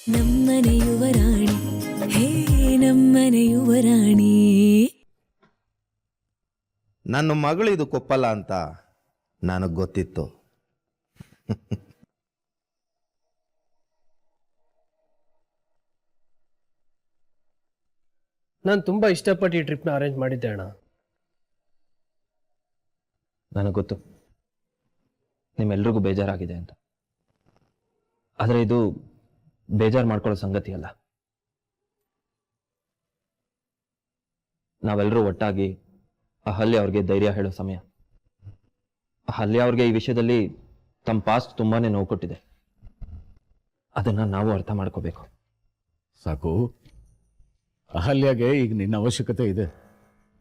ನಮ್ಮನೆ ಯುವರಾಣಿ ಹೇ ನಮ್ಮನೆ ಯುವರಾಣಿ. ನನ್ನ ಮಗಳಿದು ಕೊಪ್ಪಲ್ಲ ಅಂತ ನನಗೆ ಗೊತ್ತಿತ್ತು. ನಾನು ತುಂಬ ಇಷ್ಟಪಟ್ಟು ಈ ಟ್ರಿಪ್ನ ಅರೇಂಜ್ ಮಾಡಿದ್ದೆ ಅಣ್ಣ. ನನಗೆ ಗೊತ್ತು ನಿಮ್ಮೆಲ್ರಿಗೂ ಬೇಜಾರಾಗಿದೆ ಅಂತ. ಆದರೆ ಇದು ಬೇಜಾರು ಮಾಡ್ಕೊಳ್ಳೋ ಸಂಗತಿ ಅಲ್ಲ. ನಾವೆಲ್ಲರೂ ಒಟ್ಟಾಗಿ ಅಹಲ್ಯ ಅವ್ರಿಗೆ ಧೈರ್ಯ ಹೇಳೋ ಸಮಯ. ಅಹಲ್ಯ ಅವ್ರಿಗೆ ಈ ವಿಷಯದಲ್ಲಿ ತಮ್ಮ ಪಾಸ್ಟ್ ತುಂಬಾನೇ ನೋವು ಕೊಟ್ಟಿದೆ. ಅದನ್ನ ನಾವು ಅರ್ಥ ಮಾಡ್ಕೋಬೇಕು. ಸಾಕು, ಅಹಲ್ಯಾಗೆ ಈಗ ನಿನ್ನ ಅವಶ್ಯಕತೆ ಇದೆ.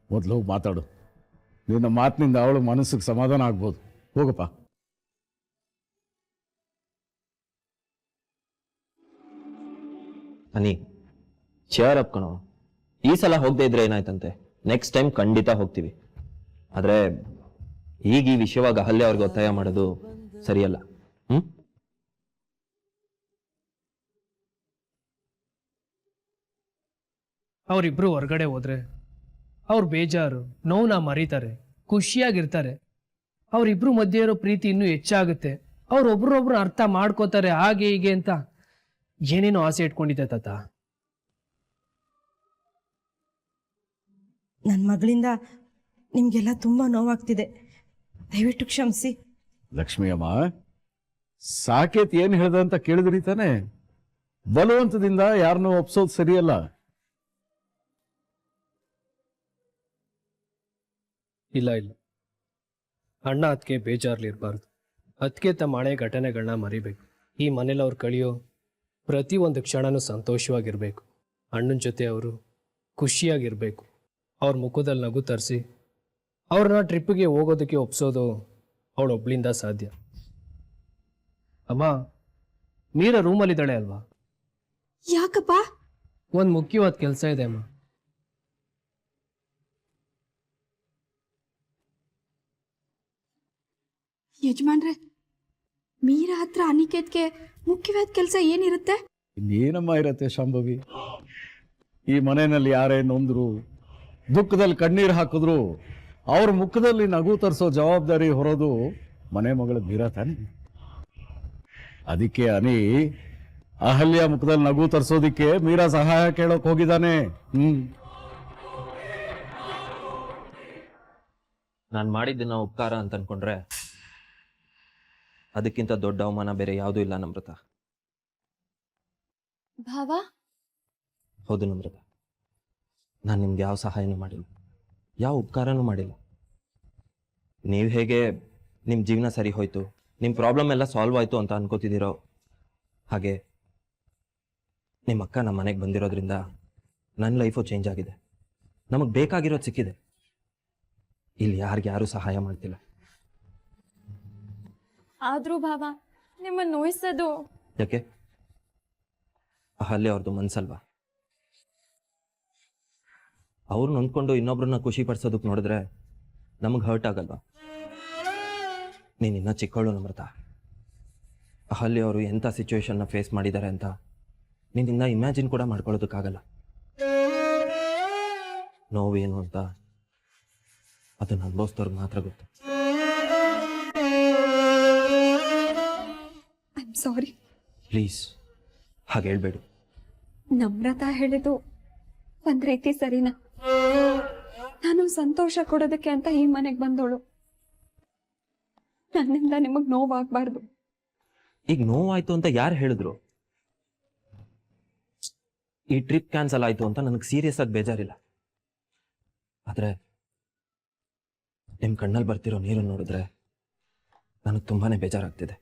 ಮೊದಲು ಹೋಗಿ ಮಾತಾಡು. ನಿನ್ನ ಮಾತಿನಿಂದ ಅವಳ ಮನಸ್ಸಿಗೆ ಸಮಾಧಾನ ಆಗ್ಬೋದು. ಹೋಗಪ್ಪ. ಅನಿ, ಚೇರ್ ಅಪ್ ಕಣೋ. ಈ ಸಲ ಹೋಗದೆ ಇದ್ರೆ ಏನಾಯ್ತಂತೆ, ನೆಕ್ಸ್ಟ್ ಟೈಮ್ ಖಂಡಿತ ಹೋಗ್ತೀವಿ. ಆದ್ರೆ ಈಗ ಈ ವಿಷಯವಾಗಿ ಅಹಲ್ಯ ಅವ್ರಿಗೆ ಒತ್ತಾಯ ಮಾಡೋದು ಸರಿಯಲ್ಲ. ಅವರಿಬ್ರು ಹೊರಗಡೆ ಹೋದ್ರೆ ಅವ್ರು ಬೇಜಾರು ನೋವನ್ನ ಮರೀತಾರೆ, ಖುಷಿಯಾಗಿರ್ತಾರೆ. ಅವರಿಬ್ರು ಮಧ್ಯೆ ಇರೋ ಪ್ರೀತಿ ಇನ್ನೂ ಹೆಚ್ಚಾಗುತ್ತೆ. ಅವ್ರೊಬ್ರೊಬ್ರು ಅರ್ಥ ಮಾಡ್ಕೋತಾರೆ, ಹಾಗೆ ಹೀಗೆ ಅಂತ ಏನೇನೋ ಆಸೆ ಇಟ್ಕೊಂಡಿದ್ದೆ ತಾತ. ನನ್ನ ಮಗಳಿಂದ ನಿಮಗೆಲ್ಲ ತುಂಬ ನೋವಾಗ್ತಿದೆ, ದಯವಿಟ್ಟು ಕ್ಷಮಿಸಿ. ಲಕ್ಷ್ಮಿಯಮ್ಮ, ಸಾಕೇತ್ ಏನು ಹೇಳ್ದ ಅಂತ ಕೇಳಿದ್ರಿ ತಾನೆ. ಬಲವಂತದಿಂದ ಯಾರನ್ನೂ ಒಪ್ಸೋದು ಸರಿಯಲ್ಲ. ಇಲ್ಲ ಇಲ್ಲ, ಅಣ್ಣ ಅದಕ್ಕೆ ಬೇಜಾರ್ಲಿರ್ಬಾರ್ದು. ಅದಕ್ಕೆ ತಮ್ಮ ಹಳೆ ಘಟನೆಗಳನ್ನ ಮರಿಬೇಕು. ಈ ಮನೇಲಿ ಅವ್ರು ಕಳೆಯೋ ಪ್ರತಿ ಒಂದು ಕ್ಷಣನೂ ಸಂತೋಷವಾಗಿರ್ಬೇಕು. ಅಣ್ಣನ ಜೊತೆ ಅವರು ಖುಷಿಯಾಗಿರ್ಬೇಕು. ಅವ್ರ ಮುಖದಲ್ಲಿ ನಗು ತರಿಸಿ ಅವ್ರನ್ನ ಟ್ರಿಪ್ಪಿಗೆ ಹೋಗೋದಕ್ಕೆ ಒಪ್ಸೋದು ಅವಳೊಬ್ಳಿಂದ ಸಾಧ್ಯ. ಅಮ್ಮ, ಮೀರಾ ರೂಮಲ್ಲಿದ್ದಾಳೆ ಅಲ್ವಾ? ಯಾಕಪ್ಪ? ಒಂದು ಮುಖ್ಯವಾದ ಕೆಲಸ ಇದೆ ಅಮ್ಮ. ಯಜಮಾನ್ರೆ, ಮೀರಾ ಹತ್ರ ಅನಿಕೇತ್ಗೆ ಮುಖ್ಯವಾದ ಕೆಲಸ ಏನಿರುತ್ತೆ? ಇನ್ನೇನಮ್ಮ ಇರತ್ತೆ ಶಾಂಭವಿ. ಈ ಮನೆಯಲ್ಲಿ ಯಾರೇ ನೊಂದ್ರು, ದುಃಖದಲ್ಲಿ ಕಣ್ಣೀರು ಹಾಕಿದ್ರು, ಅವ್ರ ಮುಖದಲ್ಲಿ ನಗು ತರಿಸೋ ಜವಾಬ್ದಾರಿ ಹೊರೋದು ಮನೆ ಮಗಳ ಮೀರಾ ತಾನೆ. ಅದಕ್ಕೆ ಅನಿ ಅಹಲ್ಯ ಮುಖದಲ್ಲಿ ನಗು ತರಿಸೋದಿಕ್ಕೆ ಮೀರಾ ಸಹಾಯ ಕೇಳೋಕ್ ಹೋಗಿದ್ದಾನೆ. ನಾನು ಮಾಡಿದ್ದನ್ನ ಉಪಕಾರ ಅಂತ ಅನ್ಕೊಂಡ್ರೆ ಅದಕ್ಕಿಂತ ದೊಡ್ಡ ಅವಮಾನ ಬೇರೆ ಯಾವುದೂ ಇಲ್ಲ ನಮ್ರತ. ಭಾವ? ಹೌದು ನಮ್ರತ, ನಾನು ನಿಮ್ಗೆ ಯಾವ ಸಹಾಯನೂ ಮಾಡಿಲ್ಲ, ಯಾವ ಉಪಕಾರನೂ ಮಾಡಿಲ್ಲ. ನೀವು ಹೇಗೆ ನಿಮ್ಮ ಜೀವನ ಸರಿ ಹೋಯ್ತು, ನಿಮ್ಮ ಪ್ರಾಬ್ಲಮ್ ಎಲ್ಲ ಸಾಲ್ವ್ ಆಯಿತು ಅಂತ ಅನ್ಕೋತಿದ್ದೀರೋ, ಹಾಗೆ ನಿಮ್ಮ ಅಕ್ಕ ನಮ್ಮ ಮನೆಗೆ ಬಂದಿರೋದ್ರಿಂದ ನನ್ನ ಲೈಫು ಚೇಂಜ್ ಆಗಿದೆ. ನಮಗೆ ಬೇಕಾಗಿರೋದು ಸಿಕ್ಕಿದೆ. ಇಲ್ಲಿ ಯಾರು ಸಹಾಯ ಮಾಡ್ತಿಲ್ಲ. ಆದ್ರೂ ಭಾವ, ನಿಮ್ಮನ್ನು ನೋಯಿಸೋದು ಯಾಕೆ? ಅಹಲ್ಯ ಅವ್ರದ್ದು ಮನ್ಸಲ್ವಾ? ಅವ್ರು ನೊಂದ್ಕೊಂಡು ಇನ್ನೊಬ್ರನ್ನ ಖುಷಿ ಪಡಿಸೋದಕ್ಕೆ ನೋಡಿದ್ರೆ ನಮಗೆ ಹರ್ಟ್ ಆಗಲ್ವಾ? ನೀನಿನ್ನ ಚಿಕ್ಕವಳು ನಮ್ರತ. ಅಹಲ್ಯ ಅವರು ಎಂಥ ಸಿಚುವೇಶನ್ನ ಫೇಸ್ ಮಾಡಿದ್ದಾರೆ ಅಂತ ನೀನಿನ್ನ ಇಮ್ಯಾಜಿನ್ ಕೂಡ ಮಾಡ್ಕೊಳ್ಳೋದಕ್ಕಾಗಲ್ಲ. ನೋವೇನು ಅಂತ ಅದನ್ನು ಅನುಭವಿಸಿದವ್ರಿಗೆ ಮಾತ್ರ ಗೊತ್ತು. ಸಾರಿ. ಪ್ಲೀಸ್ ಹಾಗೆ ಹೇಳ್ಬೇಡಿ. ನಮ್ರತಾ ಹೇಳಿದ್ದು ಒಂದ್ ರೀತಿ ಸರಿನಾ? ನಾನು ಸಂತೋಷ ಕೊಡೋದಕ್ಕೆ ಅಂತ ಈ ಮನೆಗೆ ಬಂದೋಳು. ನನ್ನಿಂದ ನಿಮಗ್ ನೋವಾಗಬಾರ್ದು. ಈಗ ನೋವಾಯ್ತು ಅಂತ ಯಾರು ಹೇಳಿದ್ರು? ಈ ಟ್ರಿಪ್ ಕ್ಯಾನ್ಸಲ್ ಆಯ್ತು ಅಂತ ನನಗೆ ಸೀರಿಯಸ್ ಆಗಿ ಬೇಜಾರಿಲ್ಲ. ಆದ್ರೆ ನಿಮ್ ಕಣ್ಣಲ್ಲಿ ಬರ್ತಿರೋ ನೀರು ನೋಡಿದ್ರೆ ನನಗೆ ತುಂಬಾನೇ ಬೇಜಾರಾಗ್ತಿದೆ.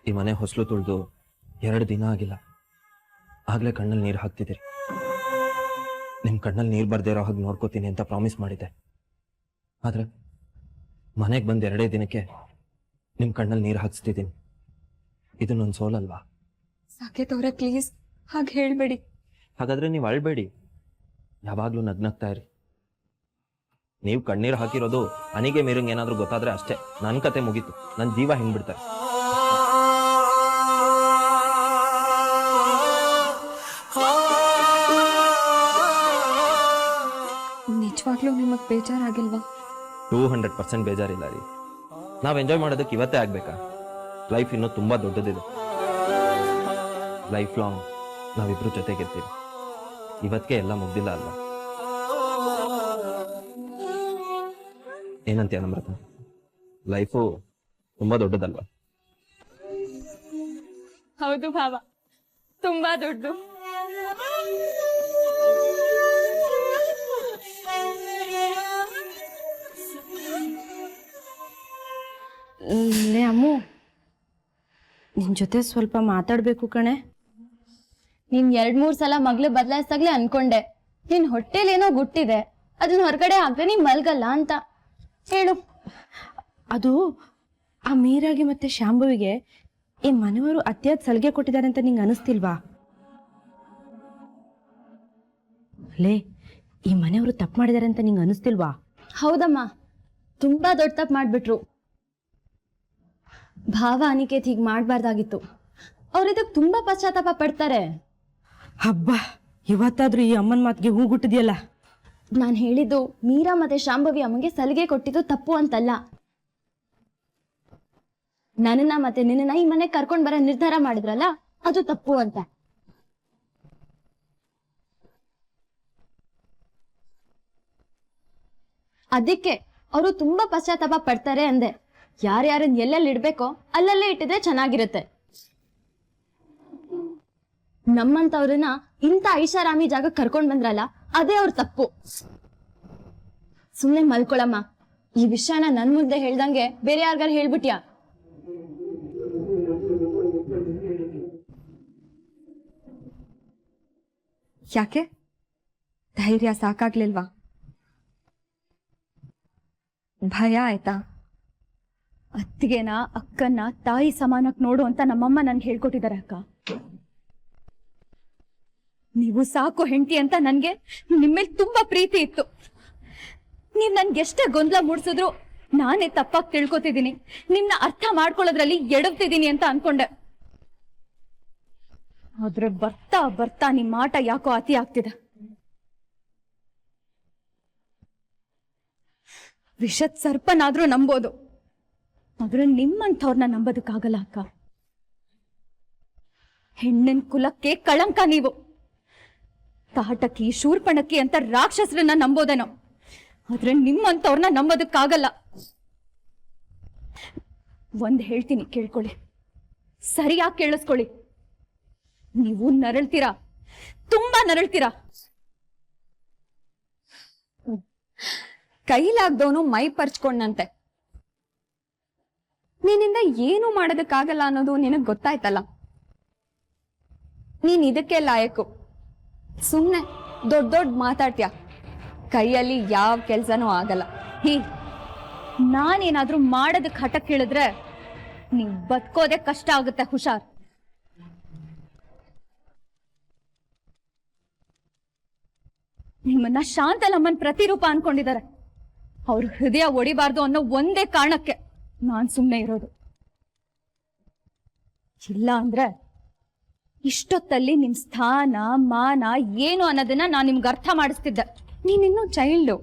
ಈ ಮನೆ ಹೊಸಲು ತುಳಿದು 2 ದಿನ ಆಗಿಲ್ಲ, ಆಗ್ಲೇ ಕಣ್ಣಲ್ಲಿ ನೀರು ಹಾಕ್ತಿದ್ದೀರಿ. ನಿಮ್ ಕಣ್ಣಲ್ಲಿ ನೀರು ಬರ್ದೇ ಇರೋ ಹಾಗೆ ನೋಡ್ಕೋತೀನಿ ಅಂತ ಪ್ರಾಮಿಸ್ ಮಾಡಿದ್ದೆ. ಆದ್ರೆ ಮನೆಗೆ ಬಂದು 2 ದಿನಕ್ಕೆ ನಿಮ್ ಕಣ್ಣಲ್ಲಿ ನೀರು ಹಾಕ್ಸ್ತಿದ್ದೀನಿ. ಇದು ನನ್ನ ಸೋಲಲ್ವಾ? ಸಾಕೇತ್ ಅವ್ರೆ, ಪ್ಲೀಸ್ ಹಾಗೆ ಹೇಳ್ಬೇಡಿ. ಹಾಗಾದ್ರೆ ನೀವು ಅಳ್ಬೇಡಿ, ಯಾವಾಗ್ಲೂ ನಗ್ನಗ್ತಾ ಇರಿ. ನೀವು ಕಣ್ಣೀರು ಹಾಕಿರೋದು ಅನಿಗೆ ಮೀರಂಗ್ ಏನಾದರೂ ಗೊತ್ತಾದ್ರೆ ಅಷ್ಟೇ, ನನ್ನ ಕತೆ ಮುಗೀತು, ನನ್ನ ಜೀವ ಹಿಂಡ್ಬಿಡ್ತಾರೆ. ನಿಜವಾಗ್ಲೂ ನಿಮಗ್ ಬೇಜಾರಾಗಿಲ್ವಾ? 200% ಬೇಜಾರಿಲ್ಲ ರೀ. ನಾವು ಎಂಜಾಯ್ ಮಾಡೋದಕ್ಕೆ ಇವತ್ತೇ ಆಗ್ಬೇಕಾ? ಲೈಫ್ ಇನ್ನೂ ತುಂಬಾ ದೊಡ್ಡದಿದೆ. ಲೈಫ್ ಲಾಂಗ್ ನಾವಿಬ್ರು ಜೊತೆಗಿರ್ತೀವಿ. ಇವತ್ತಿಗೆ ಎಲ್ಲ ಮುಗ್ದಿಲ್ಲ ಅಲ್ವಾ? ಏನಂತೀಯ ನಮ್ರತ? ಲೈಫು ತುಂಬಾ ದೊಡ್ಡದಲ್ವಾ? ಹೌದು ಭಾವ, ತುಂಬಾ ದೊಡ್ಡದು. ಲೇ ಅಮ್ಮು, ನಿನ್ ಜೊತೆ ಸ್ವಲ್ಪ ಮಾತಾಡ್ಬೇಕು ಕಣೆ. ನೀನ್ 2-3 ಸಲ ಮಗ್ಳು ಬದಲಾಯಿಸಾಗ್ಲೇ ಅನ್ಕೊಂಡೆ ನಿನ್ ಹೊಟ್ಟೆಲೇನೋ ಗುಟ್ಟಿದೆ, ಅದನ್ನ ಹೊರಗಡೆ ಹಾಕ್ರೆ ನೀನ್ ಮಲ್ಗಲ್ಲ ಅಂತ. ಹೇಳು. ಅದು ಆ ಮೀರಾಗೆ ಮತ್ತೆ ಶಾಂಭವಿಗೆ ಈ ಮನೆಯವರು ಅತಿಯಾದ ಸಲಿಗೆ ಕೊಟ್ಟಿದ್ದಾರೆ ಅಂತ ನಿಂಗೆ ಅನಿಸ್ತಿಲ್ವಾ? ಲೇ, ಈ ಮನೆಯವರು ತಪ್ಪು ಮಾಡಿದ್ದಾರೆ ಅಂತ ನಿಂಗೆ ಅನಿಸ್ತಿಲ್ವಾ? ಹೌದಮ್ಮ, ತುಂಬಾ ದೊಡ್ಡ ತಪ್ಪು ಮಾಡ್ಬಿಟ್ರು. ಭಾವ ಅನಿಕೇತ್ ಹೀಗ್ ಮಾಡ್ಬಾರ್ದಾಗಿತ್ತು. ಅವ್ರ ಇದಕ್ ತುಂಬಾ ಪಶ್ಚಾತ್ತಾಪ ಪಡ್ತಾರೆ. ಹಬ್ಬ, ಇವತ್ತಾದ್ರೂ ಈ ಅಮ್ಮನ ಮಾತಿಗೆ ಹೂಗುಟ್ಟಿದ್ಯಲ್ಲ. ನಾನ್ ಹೇಳಿದ್ದು ಮೀರಾ ಮತ್ತೆ ಶಾಂಭವಿ ಅಮ್ಮಗೆ ಸಲಿಗೆ ಕೊಟ್ಟಿದ್ದು ತಪ್ಪು ಅಂತಲ್ಲ. ನನ್ನನ್ನ ಮತ್ತೆ ನಿನ್ನ ಈ ಮನೆಗೆ ಕರ್ಕೊಂಡ್ ಬರೋ ನಿರ್ಧಾರ ಮಾಡಿದ್ರಲ್ಲ, ಅದು ತಪ್ಪು ಅಂತ. ಅದಕ್ಕೆ ಅವರು ತುಂಬಾ ಪಶ್ಚಾತ್ತಾಪ ಪಡ್ತಾರೆ ಅಂದೆ. ಯಾರ್ಯಾರನ್ನ ಎಲ್ಲೆಲ್ಲಿ ಇಡ್ಬೇಕೋ ಅಲ್ಲಲ್ಲೇ ಇಟ್ಟಿದ್ರೆ ಚೆನ್ನಾಗಿರುತ್ತೆ. ನಮ್ಮಂತವ್ರನ್ನ ಇಂಥ ಐಷಾರಾಮಿ ಜಾಗ ಕರ್ಕೊಂಡ್ ಬಂದ್ರಲ್ಲ, ಅದೇ ಅವ್ರ ತಪ್ಪು. ಸುಮ್ನೆ ಮಲ್ಕೊಳಮ್ಮ. ಈ ವಿಷಯನ ನನ್ ಮುಂದೆ ಹೇಳ್ದಂಗೆ ಬೇರೆ ಯಾರಿಗಾರ ಹೇಳ್ಬಿಟ್ಯಾ? ಯಾಕೆ? ಧೈರ್ಯ ಸಾಕಾಗ್ಲಿಲ್ವಾ? ಭಯ ಆಯ್ತಾ? ಅತ್ತಿಗೆನ ಅಕ್ಕನ್ನ ತಾಯಿ ಸಮಾನಕ್ ನೋಡು ಅಂತ ನಮ್ಮಮ್ಮ ನನ್ಗೆ ಹೇಳ್ಕೊಟ್ಟಿದ್ದಾರೆ ಅಕ್ಕ. ನೀವು ಸಾಕು ಹೆಂಡತಿ ಅಂತ ನನ್ಗೆ ನಿಮ್ಮೇಲೆ ತುಂಬಾ ಪ್ರೀತಿ ಇತ್ತು. ನೀವ್ ನನ್ಗೆಷ್ಟೇ ಗೊಂದಲ ಮೂಡ್ಸಿದ್ರು ನಾನೇ ತಪ್ಪಾಗಿ ತಿಳ್ಕೊತಿದ್ದೀನಿ, ನಿಮ್ನ ಅರ್ಥ ಮಾಡ್ಕೊಳ್ಳೋದ್ರಲ್ಲಿ ಎಡವ್ತಿದ್ದೀನಿ ಅಂತ ಅನ್ಕೊಂಡೆ. ಆದ್ರೆ ಬರ್ತಾ ಬರ್ತಾ ನಿಮ್ ಆಟ ಯಾಕೋ ಅತಿ ಆಗ್ತಿದೆ. ವಿಷದ್ ಸರ್ಪನಾದ್ರೂ ನಂಬೋದು, ಆದ್ರೆ ನಿಮ್ಮಂಥವ್ರನ್ನ ನಂಬೋದಕ್ಕಾಗಲ್ಲ ಅಕ್ಕ. ಹೆಣ್ಣಿನ ಕುಲಕ್ಕೆ ಕಳಂಕ ನೀವು. ತಾಟಕಿ ಶೂರ್ಪಣಕಿ ಅಂತ ರಾಕ್ಷಸರನ್ನ ನಂಬೋದೇನೋ, ಆದ್ರೆ ನಿಮ್ಮಂಥವ್ರನ್ನ ನಂಬೋದಕ್ಕಾಗಲ್ಲ. ಒಂದ್ ಹೇಳ್ತೀನಿ ಕೇಳ್ಕೊಳ್ಳಿ, ಸರಿಯಾಗಿ ಕೇಳಿಸ್ಕೊಳ್ಳಿ. ನೀವು ನರಳ್ತೀರಾ, ತುಂಬಾ ನರಳ್ತೀರಾ. ಕೈಲಾಗ್ದವನು ಮೈ ಪರ್ಚ್ಕೊಂಡಂತೆ. ನಿನ್ನಿಂದ ಏನು ಮಾಡೋದಕ್ಕಾಗಲ್ಲ ಅನ್ನೋದು ನಿನಗ್ ಗೊತ್ತಾಯ್ತಲ್ಲ. ನೀನ್ ಇದಕ್ಕೆ ಲಾಯಕು. ಸುಮ್ನೆ ದೊಡ್ಡ ದೊಡ್ಡ ಮಾತಾಡ್ತೀಯ, ಕೈಯಲ್ಲಿ ಯಾವ ಕೆಲ್ಸನೂ ಆಗಲ್ಲ. ನಾನೇನಾದ್ರೂ ಮಾಡೋದಕ್ಕೆ ಹಠ ಕೇಳಿದ್ರೆ ನೀವ್ ಬದುಕೋದೆ ಕಷ್ಟ ಆಗುತ್ತೆ, ಹುಷಾರ್. ನಿಮ್ಮನ್ನ ಶಾಂತಲಮ್ಮನ್ ಪ್ರತಿರೂಪ ಅನ್ಕೊಂಡಿದ್ದಾರೆ. ಅವ್ರ ಹೃದಯ ಒಡಿಬಾರ್ದು ಅನ್ನೋ ಒಂದೇ ಕಾರಣಕ್ಕೆ ನಾನ್ ಸುಮ್ನೆ ಇರೋದು. ಇಲ್ಲ ಅಂದ್ರೆ ಇಷ್ಟೊತ್ತಲ್ಲಿ ನಿಮ್ ಸ್ಥಾನ ಮಾನ ಏನು ಅನ್ನೋದನ್ನ ನಾನ್ ನಿಮ್ಗೆ ಅರ್ಥ ಮಾಡಿಸ್ತಿದ್ದೆ. ನೀನಿನ್ನೂ ಚೈಲ್ಡು.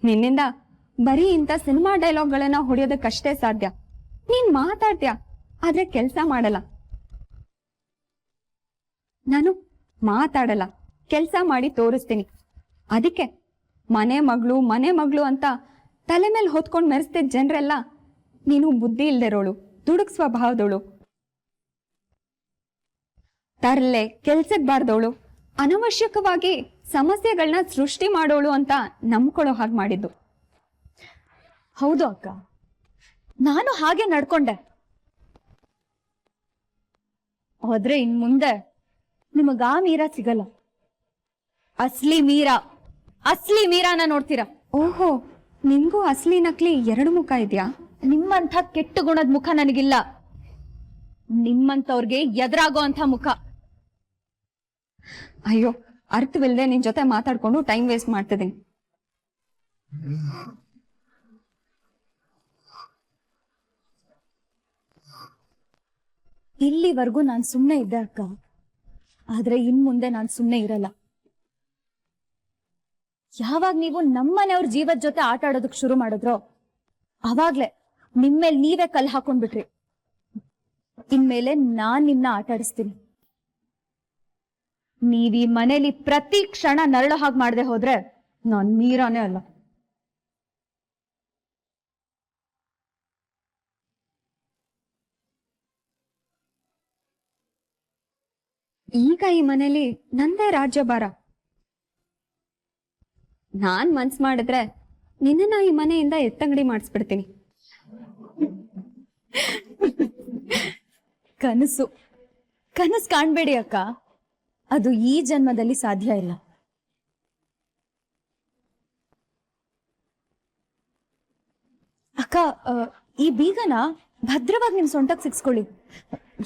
ನಿನ್ನಿಂದ ಬರೀ ಇಂಥ ಸಿನಿಮಾ ಡೈಲಾಗ್ಗಳನ್ನ ಹೊಡೆಯೋದಕ್ಕಷ್ಟೇ ಸಾಧ್ಯ. ನೀನ್ ಮಾತಾಡ್ತೀಯ, ಆದ್ರೆ ಕೆಲ್ಸ ಮಾಡಲ್ಲ. ನಾನು ಮಾತಾಡಲ್ಲ, ಕೆಲ್ಸ ಮಾಡಿ ತೋರಿಸ್ತೀನಿ. ಅದಕ್ಕೆ ಮನೆ ಮಗಳು ಅಂತ ತಲೆ ಮೇಲೆ ಹೊತ್ಕೊಂಡು ಮೆರೆಸ್ತಿದ್ದ ಜನರೆಲ್ಲ ನೀನು ಬುದ್ಧಿ ಇಲ್ದಿರೋಳು, ದುಡುಕ್ ಸ್ವಭಾವದವಳು, ತರ್ಲೆ ಕೆಲ್ಸಕ್ಕೆ ಬಾರ್ದವಳು, ಅನವಶ್ಯಕವಾಗಿ ಸಮಸ್ಯೆಗಳನ್ನ ಸೃಷ್ಟಿ ಮಾಡೋಳು ಅಂತ ನಂಬ್ಕೊಳ್ಳೋ ಹಾಗೆ ಮಾಡಿದ್ದು. ಹೌದು ಅಕ್ಕ, ನಾನು ಹಾಗೆ ನಡ್ಕೊಂಡೆ. ಆದ್ರೆ ಇನ್ ಮುಂದೆ ನಿಮಗ ಆ ಮೀರಾ ಸಿಗಲ್ಲ. ಅಸ್ಲಿ ಮೀರಾನ ನೋಡ್ತೀರಾ. ಓಹೋ, ನಿನ್ಗೂ ಅಸ್ಲಿ ನಕಲಿ ಎರಡು ಮುಖ ಇದೆಯಾ? ನಿಮ್ಮಂಥ ಕೆಟ್ಟ ಗುಣದ ಮುಖ ನನಗಿಲ್ಲ, ನಿಮ್ಮಂಥವ್ರಿಗೆ ಎದುರಾಗೋ ಅಂಥ ಮುಖ. ಅಯ್ಯೋ, ಅರ್ಥವಿಲ್ಲದೆ ನಿನ್ ಜೊತೆ ಮಾತಾಡ್ಕೊಂಡು ಟೈಮ್ ವೇಸ್ಟ್ ಮಾಡ್ತಿದ್ದೀನಿ. ಇಲ್ಲಿವರೆಗೂ ನಾನು ಸುಮ್ಮನೆ ಇದ್ದೆ ಅಕ್ಕ, ಆದ್ರೆ ಇನ್ ಮುಂದೆ ನಾನು ಸುಮ್ಮನೆ ಇರಲ್ಲ. ಯಾವಾಗ ನೀವು ನಮ್ಮನೆಯವ್ರ ಜೀವದ ಜೊತೆ ಆಟ ಆಡೋದಕ್ ಶುರು ಮಾಡಿದ್ರೋ ಅವಾಗ್ಲೇ ನಿಮ್ಮೇಲೆ ನೀವೇ ಕಲ್ ಹಾಕೊಂಡ್ಬಿಟ್ರಿ. ಇನ್ಮೇಲೆ ನಾನ್ ನಿಮ್ನ ಆಟ ಆಡಿಸ್ತೀನಿ. ನೀವ್ ಈ ಮನೇಲಿ ಪ್ರತಿ ಕ್ಷಣ ನರಳೋ ಹಾಗೆ ಮಾಡದೆ ಹೋದ್ರೆ ನಾನ್ ಮೀರಾನೇ ಅಲ್ಲ. ಈಗ ಈ ಮನೇಲಿ ನಂದೇ ರಾಜ್ಯಭಾರ. ನಾನ್ ಮನ್ಸ್ ಮಾಡಿದ್ರೆ ನಿನ್ನ ಈ ಮನೆಯಿಂದ ಎತ್ತಂಗಡಿ ಮಾಡಿಸ್ಬಿಡ್ತೀನಿ. ಕನಸು ಕನಸು ಕಾಣ್ಬೇಡಿ ಅಕ್ಕ, ಅದು ಈ ಜನ್ಮದಲ್ಲಿ ಸಾಧ್ಯ ಇಲ್ಲ. ಅಕ್ಕ, ಈ ಬೀಗನ ಭದ್ರವಾಗಿ ನಿಮ್ ಸೊಂಟಕ್ಕೆ ಸಿಕ್ಸ್ಕೊಳ್ಳಿ.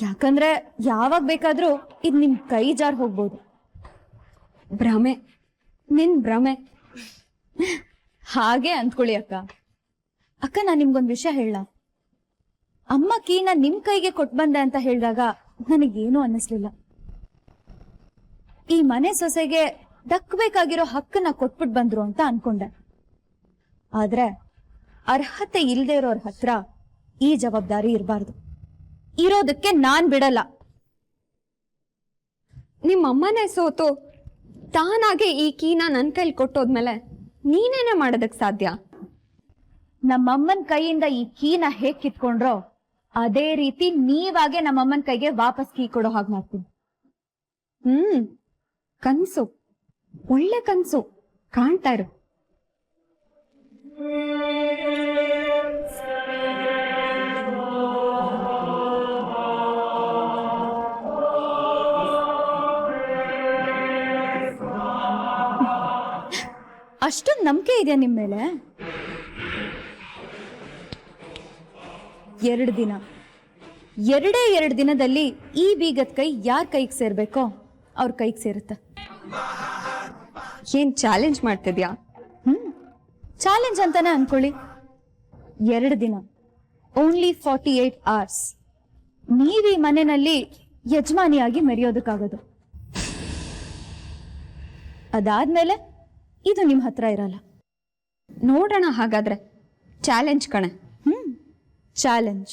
ಯಾಕಂದ್ರೆ ಯಾವಾಗ ಬೇಕಾದ್ರೂ ಇದು ನಿಮ್ ಕೈ ಜಾರ್ ಹೋಗ್ಬೋದು. ಭ್ರಮೆ, ನಿನ್ ಭ್ರಮೆ. ಹಾಗೆ ಅಂದ್ಕೊಳ್ಳಿ ಅಕ್ಕ. ಅಕ್ಕ, ನಾನ್ ನಿಮ್ಗೊಂದ್ ವಿಷಯ ಹೇಳ. ಅಮ್ಮ ಕೀನ ನಿಮ್ ಕೈಗೆ ಕೊಟ್ ಬಂದೆ ಅಂತ ಹೇಳಿದಾಗ ನನಗೇನು ಅನ್ನಿಸ್ಲಿಲ್ಲ. ಈ ಮನೆ ಸೊಸೆಗೆ ದಕ್ಕಬೇಕಾಗಿರೋ ಹಕ್ಕನ್ನ ಕೊಟ್ಬಿಟ್ ಬಂದ್ರು ಅಂತ ಅನ್ಕೊಂಡೆ. ಆದ್ರೆ ಅರ್ಹತೆ ಇಲ್ದೇ ಇರೋರ್ ಹತ್ರ ಈ ಜವಾಬ್ದಾರಿ ಇರಬಾರ್ದು. ಇರೋದಕ್ಕೆ ನಾನ್ ಬಿಡಲ್ಲ. ನಿಮ್ಮಮ್ಮನೇ ಸೋತು ತಾನಾಗೆ ಈ ಕೀನ ನನ್ ಕೈಲಿ ಕೊಟ್ಟೋದ್ಮೇಲೆ ನೀನೇನೆ ಮಾಡೋದಕ್ ಸಾಧ್ಯ? ನಮ್ಮಮ್ಮನ್ ಕೈಯಿಂದ ಈ ಕೀನ ಹೇಗ್ ಕಿತ್ಕೊಂಡ್ರೋ ಅದೇ ರೀತಿ ನೀವಾಗೆ ನಮ್ಮಮ್ಮನ್ ಕೈಗೆ ವಾಪಸ್ ಕೀ ಕೊಡೋ ಹಾಗೆ ಮಾಡ್ತೀನಿ. ಕನ್ಸು, ಒಳ್ಳೆ ಕನ್ಸು ಕಾಣ್ತಾ ಇರು. ಅಷ್ಟೊಂದು ನಂಬಿಕೆ ಇದೆಯಾ ನಿಮ್ ಮೇಲೆ? 2 ದಿನ, 2 ದಿನದಲ್ಲಿ ಈ ಬೀಗದ ಕೈ ಯಾರ ಕೈಗೆ ಸೇರ್ಬೇಕೋ ಅವ್ರ ಕೈಗೆ ಸೇರುತ್ತೆ. ಏನ್ ಚಾಲೆಂಜ್ ಮಾಡ್ತಿದ್ಯಾ? ಚಾಲೆಂಜ್ ಅಂತಾನೆ ಅನ್ಕೊಳ್ಳಿ. 2 ದಿನ, ಓನ್ಲಿ 48 hours ನೀವ್ ಈ ಮನೆಯಲ್ಲಿ ಯಜಮಾನಿಯಾಗಿ ಮೆರೆಯೋದಕ್ಕಾಗೋದು. ಅದಾದ್ಮೇಲೆ ಇದು ನಿಮ್ ಹತ್ರ ಇರಲ್ಲ. ನೋಡೋಣ ಹಾಗಾದ್ರೆ. ಚಾಲೆಂಜ್ ಕಣೆ. ಚಾಲೆಂಜ್.